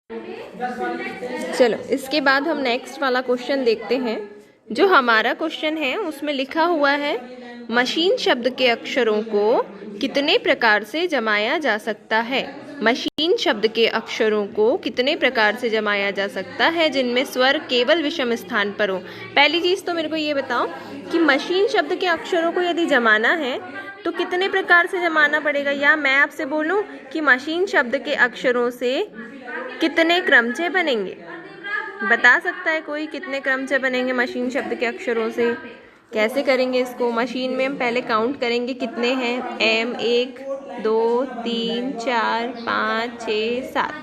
चलो इसके बाद हम नेक्स्ट वाला क्वेश्चन देखते हैं। जो हमारा क्वेश्चन है उसमें लिखा हुआ है मशीन शब्द के अक्षरों को कितने प्रकार से जमाया जा सकता है। मशीन शब्द के अक्षरों को कितने प्रकार से जमाया जा सकता है जिनमें स्वर केवल विषम स्थान पर हो। पहली चीज तो मेरे को ये बताओ कि मशीन शब्द के अक्षरों को यदि जमाना है तो कितने प्रकार से जमाना पड़ेगा, या मैं आपसे बोलूं कि मशीन शब्द के अक्षरों से कितने क्रमचय बनेंगे। बता सकता है कोई कितने क्रमचय बनेंगे मशीन शब्द के अक्षरों से? कैसे करेंगे इसको? मशीन में हम पहले काउंट करेंगे कितने हैं। M 1 2 3 4 5 6 7।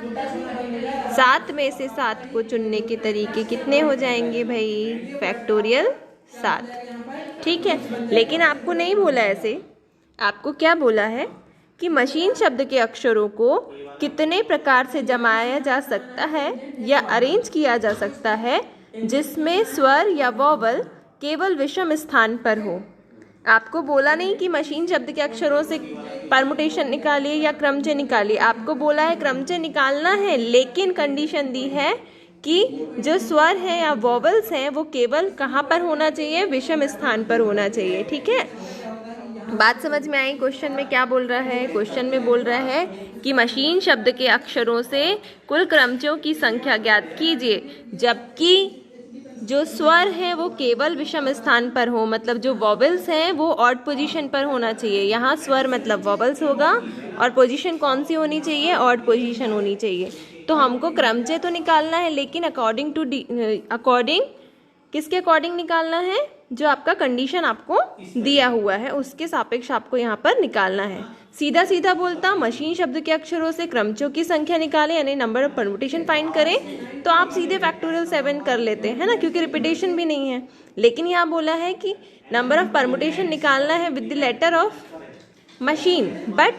7 में से 7 को चुनने के तरीके कितने हो जाएंगे भाई? फैक्टोरियल 7। ठीक है, लेकिन आपको नहीं बोला ऐसे। आपको क्या बोला है कि मशीन शब्द के अक्षरों को कितने प्रकार से जमाया जा सकता है या अरेंज किया जा सकता है जिसमें स्वर या वॉवल केवल विषम स्थान पर हो। आपको बोला नहीं कि मशीन शब्द के अक्षरों से परमुटेशन निकालिए या क्रमचय निकालिए। आपको बोला है क्रमचय निकालना है, लेकिन कंडीशन दी है कि जो स्वर हैं या वॉवल्स हैं वो केवल कहाँ पर होना चाहिए? विषम स्थान पर होना चाहिए। ठीक है, बात समझ में आई? क्वेश्चन में क्या बोल रहा है? क्वेश्चन में बोल रहा है कि मशीन शब्द के अक्षरों से कुल क्रमचयों की संख्या ज्ञात कीजिए जबकि जो स्वर है वो केवल विषम स्थान पर हो। मतलब जो वॉवल्स हैं वो ऑड पोजीशन पर होना चाहिए। यहाँ स्वर मतलब वॉवल्स होगा और पोजीशन कौन सी होनी चाहिए? ऑड पोजीशन होनी चाहिए। तो हमको क्रमचय तो निकालना है, लेकिन अकॉर्डिंग किसके अकॉर्डिंग निकालना है? जो आपका कंडीशन आपको दिया हुआ है उसके सापेक्ष आपको यहाँ पर निकालना है। सीधा सीधा बोलता मशीन शब्द के अक्षरों से क्रमचयों की संख्या निकालें यानी नंबर ऑफ परमुटेशन फाइंड करें तो आप सीधे फैक्टोरियल 7 कर लेते हैं ना, क्योंकि रिपीटेशन भी नहीं है। लेकिन यहाँ बोला है कि नंबर ऑफ परमुटेशन निकालना है with the letter of machine, but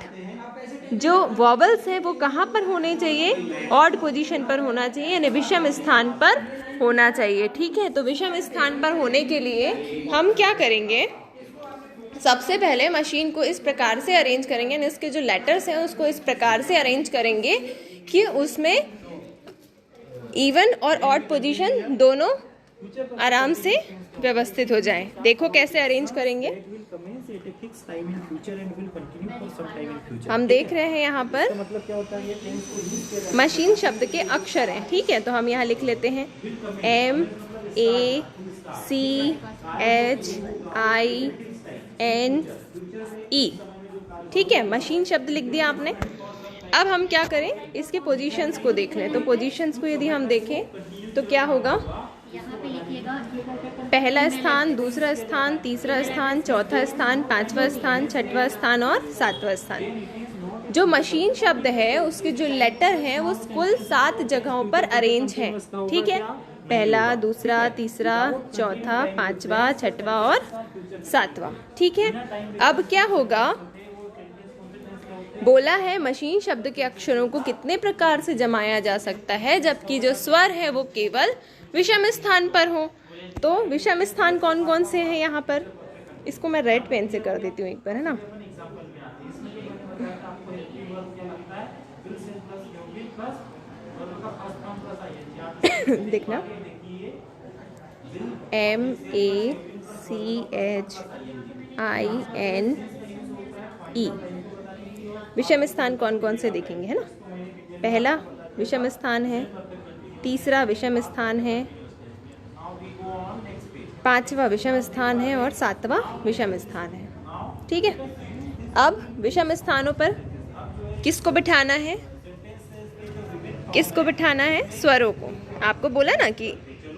जो वॉवल्स हैं वो कहाँ पर होने चाहिए? ऑड पोजीशन पर होना चाहिए यानी विषम स्थान पर होना चाहिए। ठीक है, तो विषम स्थान पर होने के लिए हम क्या करेंगे? सबसे पहले मशीन को इस प्रकार से अरेंज करेंगे, यानी इसके जो लेटर्स हैं उसको इस प्रकार से अरेंज करेंगे कि उसमें इवन और ऑड पोजीशन दोनों आराम से व्यवस्थित हो जाएं। देखो कैसे अरेंज करेंगे। हम देख रहे हैं यहाँ पर मशीन शब्द के अक्षर हैं। ठीक है, तो हम यहाँ लिख लेते हैं M A C H I N E। ठीक है, मशीन शब्द लिख दिया आपने। अब हम क्या करें? इसके पोजीशंस को देख लें। तो पोजीशंस को यदि हम देखें तो क्या होगा? पहला स्थान, दूसरा स्थान, तीसरा स्थान, चौथा स्थान, पांचवा स्थान, छठवां स्थान और सातवां स्थान। जो मशीन शब्द है उसके जो लेटर हैं वो कुल 7 जगहों पर अरेंज हैं। ठीक है, पहला, दूसरा, तीसरा, चौथा, पांचवा, छठवां और सातवां। ठीक है, अब क्या होगा? बोला है मशीन शब्द के अक्षरों को कितने प्रकार से जमाया जा सकता है जबकि जो स्वर है वो केवल विषम स्थान पर हो। तो विषम स्थान कौन कौन से हैं यहाँ पर? इसको मैं रेड पेन से कर देती हूँ एक बार, है ना। देखना, M A C H I N E। विषम स्थान कौन कौन से देखेंगे, है ना। पहला विषम स्थान है, तीसरा विषम स्थान है, पांचवा विषम स्थान है और सातवां विषम स्थान है। ठीक है, अब विषम स्थानों पर किसको बिठाना है? किसको बिठाना है? स्वरों को। आपको बोला ना कि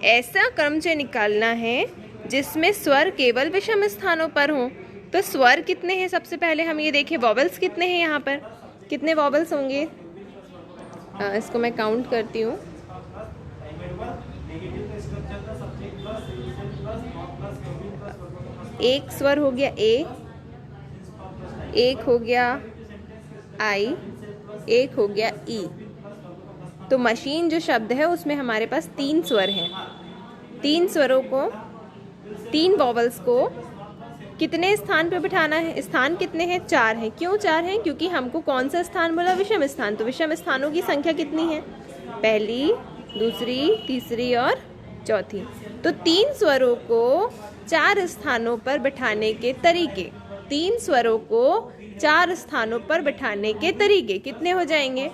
ऐसा क्रमचय निकालना है जिसमें स्वर केवल विषम स्थानों पर हो। तो स्वर कितने हैं? सबसे पहले हम ये देखें वॉवल्स कितने हैं यहाँ पर। कितने वॉवल्स होंगे? इसको मैं काउंट करती हूँ। एक स्वर हो गया A, एक हो गया I, एक हो गया E। तो मशीन जो शब्द है उसमें हमारे पास 3 स्वर हैं। 3 स्वरों को, 3 वॉवल्स को कितने स्थान पे बिठाना है? स्थान कितने हैं? 4 हैं। क्यों 4 हैं? क्योंकि हमको कौन सा स्थान बोला? विषम स्थान। तो विषम स्थानों की संख्या कितनी है? पहली, दूसरी, तीसरी और चौथी। तो 3 स्वरों को 4 स्थानों पर बिठाने के तरीके, 3 स्वरों को 4 स्थानों पर बिठाने के तरीके कितने हो जाएंगे?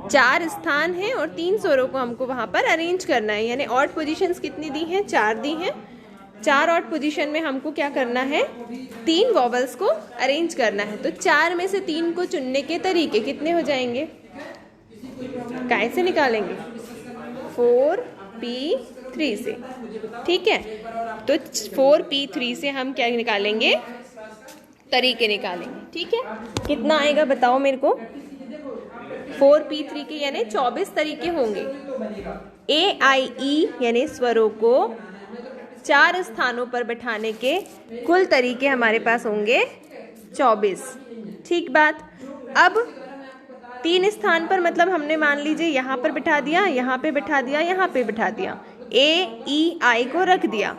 4 स्थान हैं और 3 स्वरों को हमको वहां पर अरेंज करना है। यानी ऑड पोजीशंस कितनी दी हैं? 4 दी हैं। 4 ऑड पोजीशन में हमको क्या करना है? 3 वॉवल्स को अरेंज करना है। तो 4 में से 3 को चुनने के तरीके कितने हो जाएंगे? कैसे निकालेंगे? 4P3 से। ठीक है, तो 4P3 से हम क्या निकालेंगे? तरीके निकालेंगे। ठीक है, कितना आएगा बताओ मेरे को? 4P3 के यानी 24 तरीके होंगे। AIE यानी स्वरों को 4 स्थानों पर बैठाने के कुल तरीके हमारे पास होंगे 24। ठीक बात। अब 3 स्थान पर मतलब हमने मान लीजिए यहाँ पर बिठा दिया, यहाँ पे बिठा दिया, यहाँ पे बिठा दिया, AEI को रख दिया,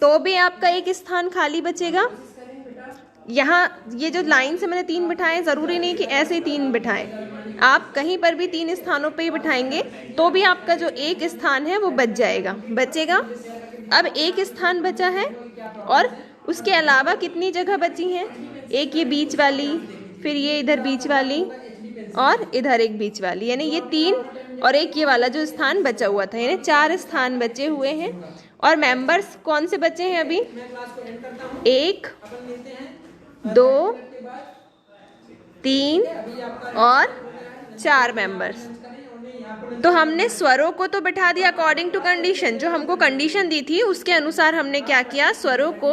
तो भी आपका एक स्थान खाली बचेगा। यहाँ ये जो लाइन से मैंने 3 बिठाए, जरूरी नहीं कि ऐसे ही 3 बिठाएं, आप कहीं पर भी 3 स्थानों पे ही बिठाएंगे तो भी आपका जो एक स्थान है वो बचेगा। अब एक स्थान बचा है और उसके अलावा कितनी जगह बची हैं? एक ये बीच वाली, फिर ये इधर बीच वाली और इधर एक बीच वाली, यानी ये 3 और एक ये वाला जो स्थान बचा हुआ था, यानी 4 स्थान बचे हुए हैं। और मेंबर्स कौन से बचे हैं अभी? 1, 2, 3 और 4 मेंबर्स। तो हमने स्वरों को तो बैठा दिया अकॉर्डिंग टू कंडीशन, जो हमको कंडीशन दी थी उसके अनुसार हमने क्या किया? स्वरों को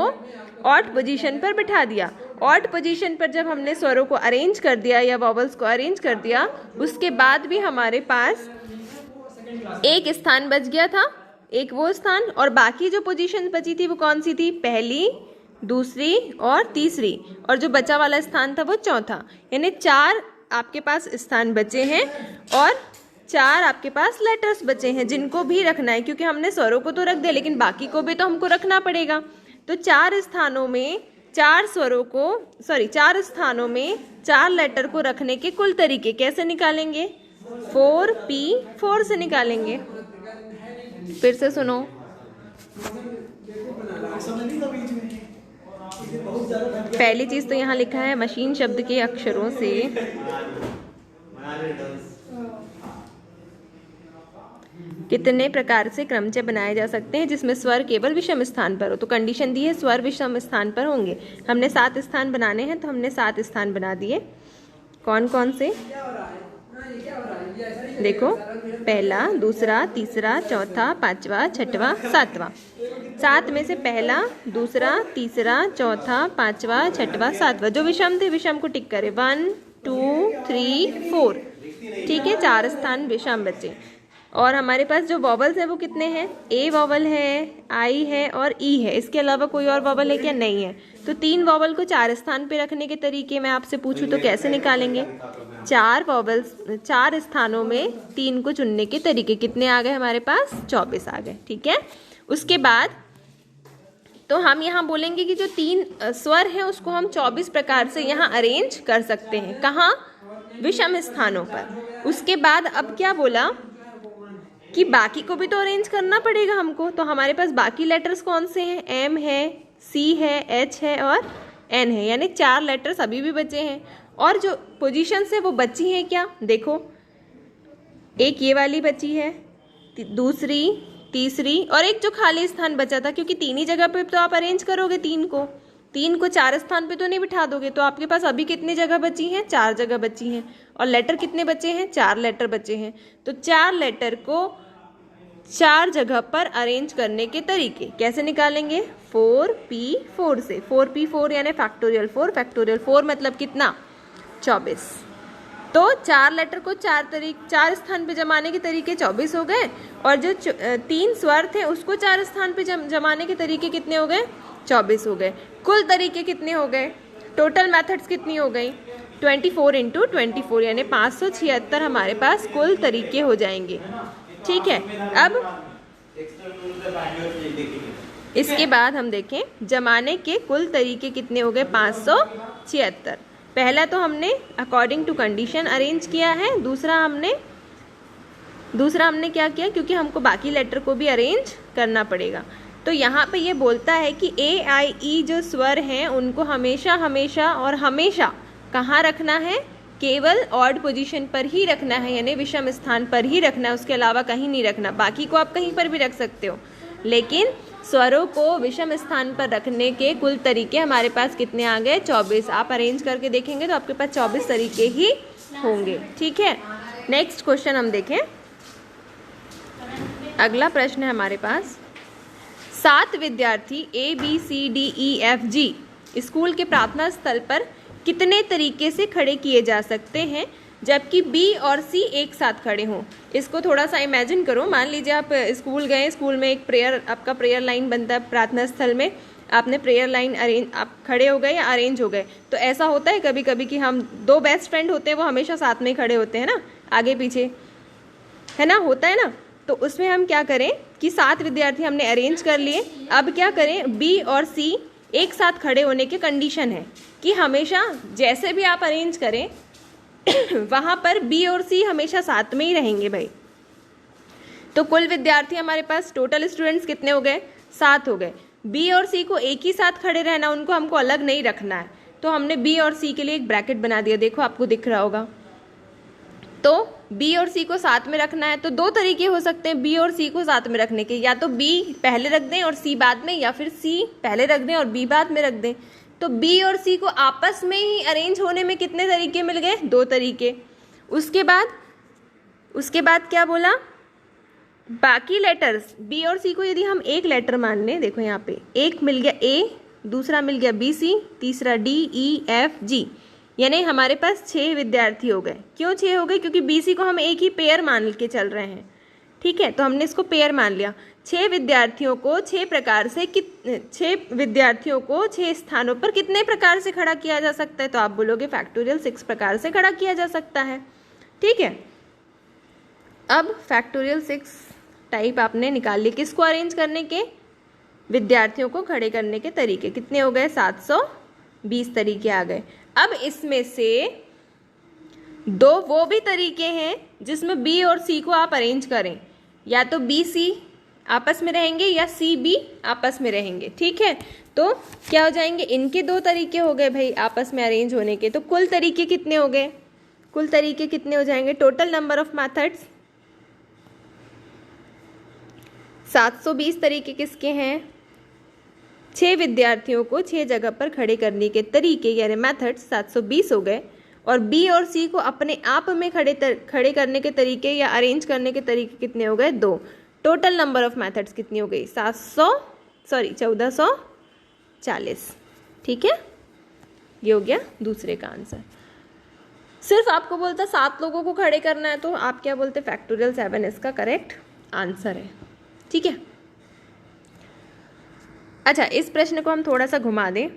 ऑड पोजीशन पर बैठा दिया। ऑड पोजीशन पर जब हमने स्वरों को अरेंज कर दिया या वॉवल्स को अरेंज कर दिया, उसके बाद भी हमारे पास एक स्थान बच गया था, एक वो स्थान, और बाकी जो पोजीशन बची थी वो कौन सी थी? पहली, दूसरी और तीसरी, और जो बचा वाला स्थान था वो चौथा। यानी 4 आपके पास स्थान बचे हैं और 4 आपके पास लेटर्स बचे हैं जिनको भी रखना है, क्योंकि हमने स्वरों को तो रख दिया लेकिन बाकी को भी तो हमको रखना पड़ेगा। तो 4 स्थानों में 4 स्वरों को 4 स्थानों में 4 लेटर को रखने के कुल तरीके कैसे निकालेंगे? 4P4 से निकालेंगे। फिर से सुनो, पहली चीज तो यहाँ लिखा है मशीन शब्द के अक्षरों से कितने प्रकार से क्रमचय बनाए जा सकते हैं जिसमें स्वर केवल विषम स्थान पर हो। तो कंडीशन दी है स्वर विषम स्थान पर होंगे। हमने 7 स्थान बनाने हैं तो हमने 7 स्थान बना दिए। कौन कौन से? देखो, पहला, दूसरा, तीसरा, चौथा, पांचवा, छठवा, सातवां। 7 में से पहला, दूसरा, तीसरा, चौथा, पांचवा, छठवा, सातवां जो विषम थे विषम को टिक करे। 1, 2, 3, 4। ठीक है, 4 स्थान विषम बचे। और हमारे पास जो वॉवल्स है वो कितने हैं? ए वॉवल है, आई है और ई है। इसके अलावा कोई और वॉवल है क्या? नहीं है। तो 3 वॉवल को 4 स्थान पे रखने के तरीके मैं आपसे पूछूं तो कैसे निकालेंगे? 4 वॉवल्स 4 स्थानों में 3 को चुनने के तरीके कितने आ गए हमारे पास? 24 आ गए। ठीक है, उसके बाद तो हम यहाँ बोलेंगे कि जो 3 स्वर हैं उसको हम 24 प्रकार से यहाँ अरेंज कर सकते हैं। कहाँ? विषम स्थानों पर। उसके बाद अब क्या बोला कि बाकी को भी तो अरेंज करना पड़ेगा हमको। तो हमारे पास बाकी लेटर्स कौन से हैं? एम है, सी है, एच है और एन है, यानी 4 लेटर्स अभी भी बचे हैं। और जो पोजीशंस है वो बची हैं क्या? देखो, एक ये वाली बची है, दूसरी, तीसरी और एक जो खाली स्थान बचा था, क्योंकि 3 ही जगह पे तो आप अरेंज करोगे 3 को 4 स्थान पे तो नहीं बिठा दोगे। तो आपके पास अभी कितनी जगह बची हैं? 4 जगह बची हैं। और लेटर कितने बचे हैं? 4 लेटर बचे हैं। तो 4 लेटर को 4 जगह पर अरेंज करने के तरीके कैसे निकालेंगे? 4P4 से। 4P4 यानी फैक्टोरियल 4। फैक्टोरियल 4 मतलब कितना? 24। तो 4 लेटर को 4 स्थान पे जमाने के तरीके 24 हो गए, और जो 3 स्वर थे उसको 4 स्थान पे जमाने के तरीके कितने हो गए? 24 हो गए। कुल तरीके कितने हो गए? टोटल मेथड्स कितनी हो गई? 24 × 24 यानी 576 हमारे पास कुल तरीके हो जाएंगे। ठीक है, अब इसके बाद हम देखें जमाने के कुल तरीके कितने हो गए? 576। पहला तो हमने अकॉर्डिंग टू कंडीशन अरेंज किया है, दूसरा हमने दूसरा हमने क्या किया, क्योंकि हमको बाकी लेटर को भी अरेंज करना पड़ेगा, तो यहाँ पे ये बोलता है कि ए आई ई जो स्वर हैं उनको हमेशा हमेशा और हमेशा कहाँ रखना है, केवल ऑड पोजीशन पर ही रखना है, यानी विषम स्थान पर ही रखना है, उसके अलावा कहीं नहीं रखना। बाकी को आप कहीं पर भी रख सकते हो, लेकिन स्वरों को विषम स्थान पर रखने के कुल तरीके हमारे पास कितने आ गए, 24। आप अरेंज करके देखेंगे तो आपके पास 24 तरीके ही होंगे। ठीक है, नेक्स्ट क्वेश्चन हम देखें। अगला प्रश्न है हमारे पास, 7 विद्यार्थी ABCDEFG स्कूल के प्रार्थना स्थल पर कितने तरीके से खड़े किए जा सकते हैं जबकि B और C एक साथ खड़े हों। इसको थोड़ा सा इमेजिन करो। मान लीजिए आप स्कूल गए, स्कूल में एक आपका प्रेयर लाइन बनता है प्रार्थना स्थल में, आपने प्रेयर लाइन अरेंज, आप खड़े हो गए या अरेंज हो गए। तो ऐसा होता है कभी कभी कि हम 2 बेस्ट फ्रेंड होते हैं, वो हमेशा साथ में खड़े होते हैं ना, आगे पीछे, है ना, होता है ना। तो उसमें हम क्या करें कि 7 विद्यार्थी हमने अरेंज कर लिए। अब क्या करें, B और C एक साथ खड़े होने के कंडीशन है कि हमेशा जैसे भी आप अरेंज करें वहाँ पर B और C हमेशा साथ में ही रहेंगे भाई। तो कुल विद्यार्थी हमारे पास, टोटल स्टूडेंट्स कितने हो गए, 7 हो गए। B और C को एक ही साथ खड़े रहना, उनको हमको अलग नहीं रखना है। तो हमने B और C के लिए एक ब्रैकेट बना दिया, देखो आपको दिख रहा होगा। तो B और C को साथ में रखना है, तो 2 तरीके हो सकते हैं B और C को साथ में रखने के, या तो B पहले रख दें और C बाद में, या फिर C पहले रख दें और B बाद में रख दें। तो B और C को आपस में ही अरेंज होने में कितने तरीके मिल गए, 2 तरीके। उसके बाद क्या बोला, बाकी लेटर्स B और C को यदि हम एक लेटर मान लें, देखो यहाँ पे एक मिल गया A, दूसरा मिल गया BC, तीसरा DEFG, यानी हमारे पास 6 विद्यार्थी हो गए। क्यों 6 हो गए, क्योंकि BC को हम एक ही पेयर मान के चल रहे हैं। ठीक है, तो हमने इसको पेयर मान लिया। 6 विद्यार्थियों को 6 प्रकार से 6 विद्यार्थियों को 6 स्थानों पर कितने प्रकार से खड़ा किया जा सकता है, तो आप बोलोगे फैक्टोरियल 6 प्रकार से खड़ा किया जा सकता है। ठीक है, अब फैक्टोरियल 6 टाइप आपने निकाल ली। किसको अरेंज करने के, विद्यार्थियों को खड़े करने के तरीके कितने हो गए, 720 तरीके आ गए। अब इसमें से 2 वो भी तरीके हैं जिसमें B और C को आप अरेंज करें, या तो BC आपस में रहेंगे या CB आपस में रहेंगे। ठीक है, तो क्या हो जाएंगे, इनके 2 तरीके हो गए भाई आपस में अरेंज होने के। तो कुल तरीके कितने हो गए, कुल तरीके कितने हो जाएंगे, टोटल नंबर ऑफ मेथड्स 720 तरीके किसके हैं, 6 विद्यार्थियों को 6 जगह पर खड़े करने के तरीके यानी मेथड्स 720 हो गए। और B और C को अपने आप में खड़े करने के तरीके या अरेंज करने के तरीके कितने हो गए, 2। टोटल नंबर ऑफ मेथड्स कितनी हो गई, 1440। ठीक है, ये हो गया दूसरे का आंसर। सिर्फ आपको बोलता 7 लोगों को खड़े करना है, तो आप क्या बोलते, फैक्टोरियल 7 इसका करेक्ट आंसर है। ठीक है, अच्छा इस प्रश्न को हम थोड़ा सा घुमा दें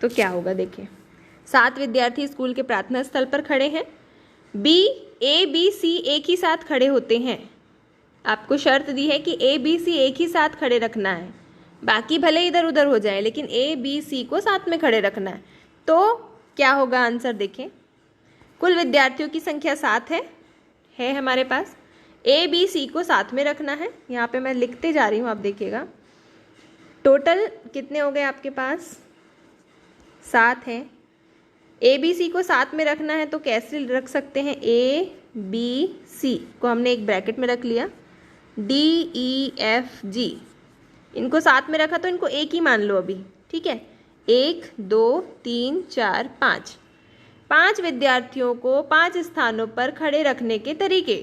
तो क्या होगा, देखिए 7 विद्यार्थी स्कूल के प्रार्थना स्थल पर खड़े हैं। A B C एक ही साथ खड़े होते हैं। आपको शर्त दी है कि A B C एक ही साथ खड़े रखना है, बाकी भले इधर उधर हो जाए लेकिन A B C को साथ में खड़े रखना है। तो क्या होगा आंसर, देखें कुल विद्यार्थियों की संख्या 7 है हमारे पास। A B C को साथ में रखना है, यहाँ पे मैं लिखते जा रही हूँ, आप देखिएगा। टोटल कितने हो गए आपके पास, 7 हैं। A B C को साथ में रखना है तो कैसे रख सकते हैं, A B C को हमने एक ब्रैकेट में रख लिया, D E F G इनको साथ में रखा तो इनको एक ही मान लो अभी। ठीक है, 1 2 3 4 5 विद्यार्थियों को 5 स्थानों पर खड़े रखने के तरीके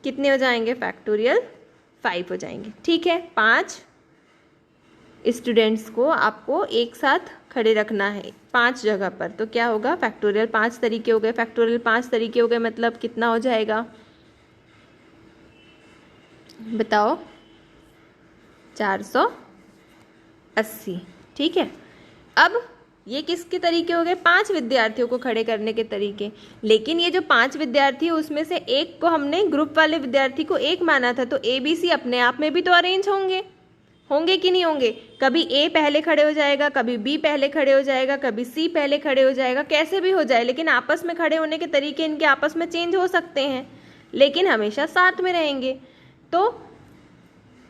कितने हो जाएंगे, फैक्टोरियल 5 हो जाएंगे। ठीक है, 5 स्टूडेंट्स को आपको एक साथ खड़े रखना है 5 जगह पर, तो क्या होगा, फैक्टोरियल 5 तरीके हो गए। फैक्टोरियल 5 तरीके हो गए मतलब कितना हो जाएगा, बताओ, 480। ठीक है, अब ये किसके तरीके हो गए, 5 विद्यार्थियों को खड़े करने के तरीके। लेकिन ये जो 5 विद्यार्थी है उसमें से एक को हमने ग्रुप वाले विद्यार्थी को एक माना था, तो A B C अपने आप में भी तो अरेंज होंगे कि नहीं होंगे। कभी A पहले खड़े हो जाएगा, कभी B पहले खड़े हो जाएगा, कभी C पहले खड़े हो जाएगा, कैसे भी हो जाए, लेकिन आपस में खड़े होने के तरीके इनके आपस में चेंज हो सकते हैं। लेकिन हमेशा साथ में रहेंगे। तो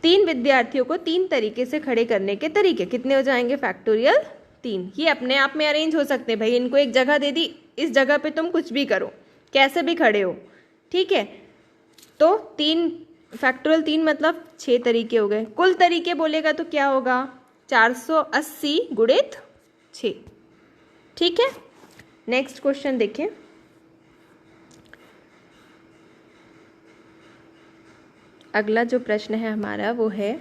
3 विद्यार्थियों को 3 तरीके से खड़े करने के तरीके कितने हो जाएंगे? फैक्टोरियल 3। ये अपने आप में अरेंज हो सकते हैं भाई, इनको एक जगह दे दी, इस जगह पे तुम कुछ भी करो, कैसे भी खड़े हो, ठीक है। तो 3 फैक्टोरियल 3 मतलब 6 तरीके हो गए। कुल तरीके बोलेगा तो क्या होगा? 480 गुणित 6, ठीक है। नेक्स्ट क्वेश्चन देखें। अगला जो प्रश्न है हमारा वो है,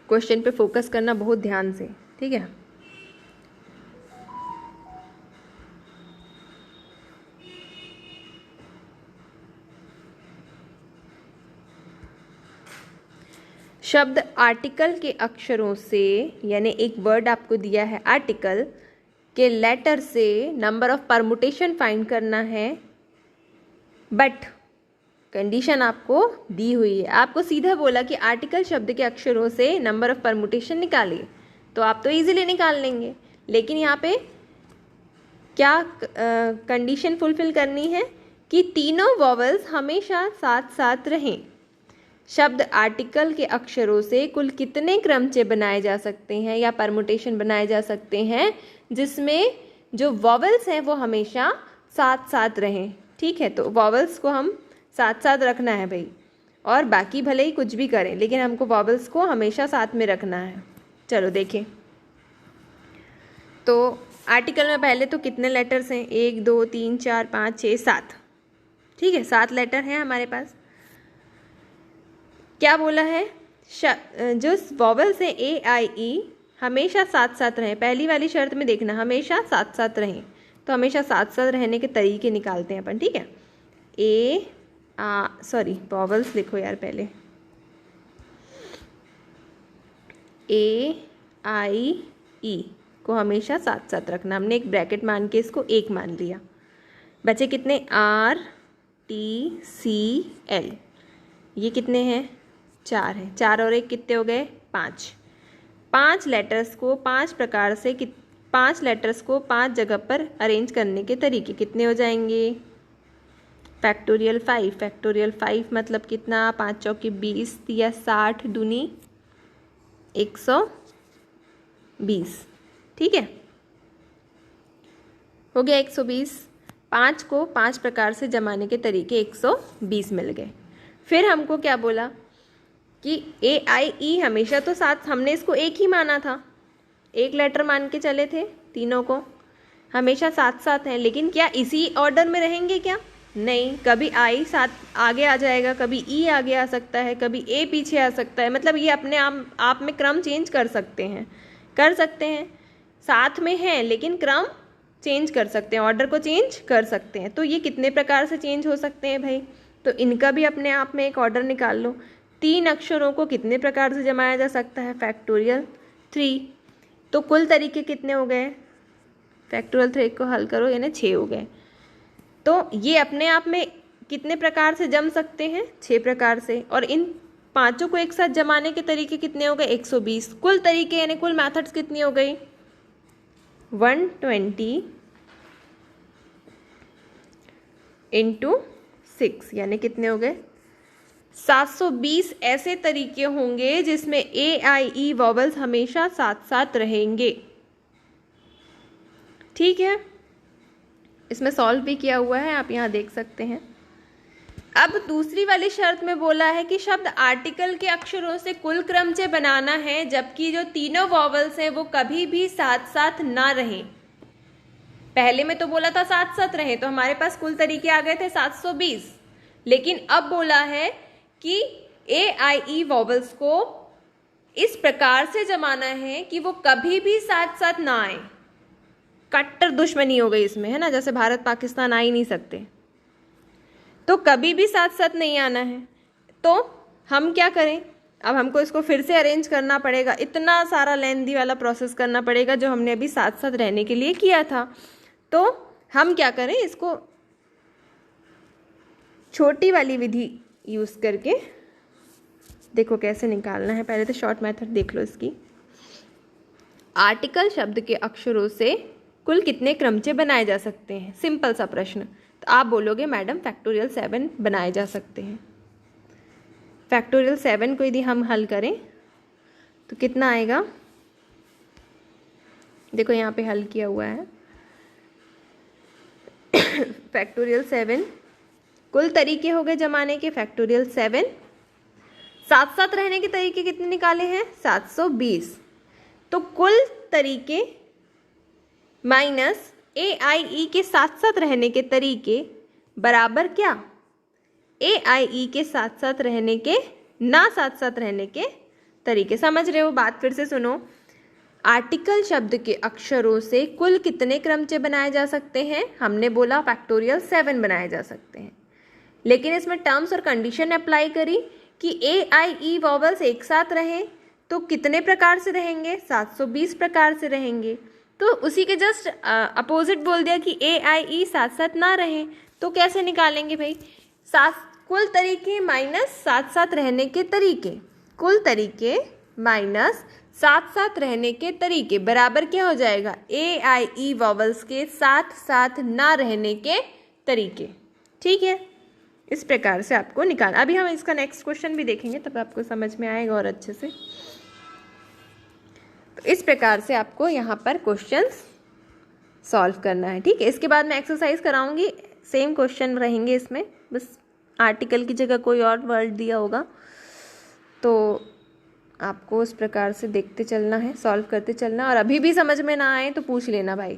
क्वेश्चन पे फोकस करना बहुत ध्यान से, ठीक है। शब्द आर्टिकल के अक्षरों से, यानी एक वर्ड आपको दिया है आर्टिकल के लेटर से नंबर ऑफ परमुटेशन फाइंड करना है, बट कंडीशन आपको दी हुई है। आपको सीधा बोला कि आर्टिकल शब्द के अक्षरों से नंबर ऑफ परमुटेशन निकालिए, तो आप तो इजीली निकाल लेंगे। लेकिन यहाँ पे क्या कंडीशन फुलफिल करनी है कि तीनों वॉवल्स हमेशा साथ साथ रहें। शब्द आर्टिकल के अक्षरों से कुल कितने क्रमचय बनाए जा सकते हैं या परमुटेशन बनाए जा सकते हैं जिसमें जो वॉवल्स हैं वो हमेशा साथ साथ रहें, ठीक है। तो वॉवल्स को हम साथ साथ रखना है भाई, और बाकी भले ही कुछ भी करें लेकिन हमको वॉवल्स को हमेशा साथ में रखना है। चलो देखें, तो आर्टिकल में पहले तो कितने लेटर्स हैं? 1 2 3 4 5 6 7, ठीक है, 7 लेटर हैं हमारे पास। क्या बोला है? जो वॉवल्स हैं ए आई ई हमेशा साथ साथ रहें। पहली वाली शर्त में देखना, हमेशा साथ साथ रहें, तो हमेशा साथ साथ रहने के तरीके निकालते हैं अपन, ठीक है। वॉवल्स लिखो यार पहले, ए आई ई को हमेशा साथ साथ रखना। हमने एक ब्रैकेट मान के इसको 1 मान लिया। बचे कितने? आर टी सी एल, ये कितने हैं? 4 हैं। 4 और 1 कितने हो गए? 5। 5 लेटर्स को 5 प्रकार से 5 लेटर्स को 5 जगह पर अरेंज करने के तरीके कितने हो जाएंगे? फैक्टोरियल 5। फैक्टोरियल 5 मतलब कितना? 5 चौके 20 या 60 दूनी 120, ठीक है, हो गया 120। 5 को 5 प्रकार से जमाने के तरीके 120 मिल गए। फिर हमको क्या बोला कि ए आई ई हमेशा तो साथ, हमने इसको एक ही माना था, एक लेटर मान के चले थे, तीनों को हमेशा साथ साथ हैं। लेकिन क्या इसी ऑर्डर में रहेंगे क्या? नहीं, कभी आई साथ आगे आ जाएगा, कभी ई आगे आ सकता है, कभी ए पीछे आ सकता है। मतलब ये अपने आप में क्रम चेंज कर सकते हैं, साथ में हैं लेकिन क्रम चेंज कर सकते हैं, ऑर्डर को चेंज कर सकते हैं। तो ये कितने प्रकार से चेंज हो सकते हैं भाई? तो इनका भी अपने आप में एक ऑर्डर निकाल लो। 3 अक्षरों को कितने प्रकार से जमाया जा सकता है? फैक्टोरियल 3। तो कुल तरीके कितने हो गए? फैक्टोरियल 3 को हल करो यानी 6 हो गए। तो ये अपने आप में कितने प्रकार से जम सकते हैं? 6 प्रकार से। और इन 5 को एक साथ जमाने के तरीके कितने हो गए? 120। कुल तरीके यानी कुल मेथड्स कितनी हो गई? 120 इंटू 6 यानी कितने हो गए? 720 ऐसे तरीके होंगे जिसमें ए आई ई वॉवल्स हमेशा साथ साथ रहेंगे, ठीक है। इसमें सॉल्व भी किया हुआ है, आप यहाँ देख सकते हैं। अब दूसरी वाली शर्त में बोला है कि शब्द आर्टिकल के अक्षरों से कुल क्रमचय बनाना है, जबकि जो तीनों वॉवल्स हैं वो कभी भी साथ साथ ना रहें। पहले में तो बोला था साथ साथ रहें, तो हमारे पास कुल तरीके आ गए थे 720। लेकिन अब बोला है कि ए आई ई वॉवल्स को इस प्रकार से जमाना है कि वो कभी भी साथ साथ ना आए। कट्टर दुश्मनी हो गई इसमें, है ना, जैसे भारत पाकिस्तान आ ही नहीं सकते, तो कभी भी साथ साथ नहीं आना है। तो हम क्या करें? अब हमको इसको फिर से अरेंज करना पड़ेगा, इतना सारा लेंथी वाला प्रोसेस करना पड़ेगा जो हमने अभी साथ साथ रहने के लिए किया था। तो हम क्या करें? इसको छोटी वाली विधि यूज करके देखो कैसे निकालना है। पहले तो शॉर्ट मेथड देख लो इसकी। आर्टिकल शब्द के अक्षरों से कुल कितने क्रमचय बनाए जा सकते हैं? सिंपल सा प्रश्न। तो आप बोलोगे मैडम फैक्टोरियल 7 बनाए जा सकते हैं। फैक्टोरियल 7 को यदि हम हल करें तो कितना आएगा, देखो यहाँ पे हल किया हुआ है। फैक्टोरियल 7 कुल तरीके हो गए जमाने के। फैक्टोरियल 7 साथ साथ रहने के तरीके कितने निकाले हैं, 720। तो कुल तरीके माइनस AIE के साथ साथ रहने के तरीके बराबर क्या, AIE के साथ साथ रहने के ना साथ साथ रहने के तरीके। समझ रहे हो बात, फिर से सुनो। आर्टिकल शब्द के अक्षरों से कुल कितने क्रमचय बनाए जा सकते हैं, हमने बोला फैक्टोरियल 7 बनाए जा सकते हैं। लेकिन इसमें टर्म्स और कंडीशन अप्लाई करी कि AIE वॉवल्स एक साथ रहें तो कितने प्रकार से रहेंगे, 720 प्रकार से रहेंगे। तो उसी के जस्ट अपोजिट बोल दिया कि AIE साथ साथ ना रहें, तो कैसे निकालेंगे भाई, कुल तरीके माइनस साथ साथ रहने के तरीके, कुल तरीके माइनस साथ साथ रहने के तरीके बराबर क्या हो जाएगा, AIE वॉवल्स के साथ साथ ना रहने के तरीके। ठीक है, इस प्रकार से आपको निकालना। अभी हम इसका नेक्स्ट क्वेश्चन भी देखेंगे, तब आपको समझ में आएगा और अच्छे से। तो इस प्रकार से आपको यहाँ पर क्वेश्चंस सॉल्व करना है। ठीक है, इसके बाद मैं एक्सरसाइज कराऊंगी, सेम क्वेश्चन रहेंगे इसमें, बस आर्टिकल की जगह कोई और वर्ड दिया होगा। तो आपको इस प्रकार से देखते चलना है, सॉल्व करते चलना, और अभी भी समझ में ना आए तो पूछ लेना भाई।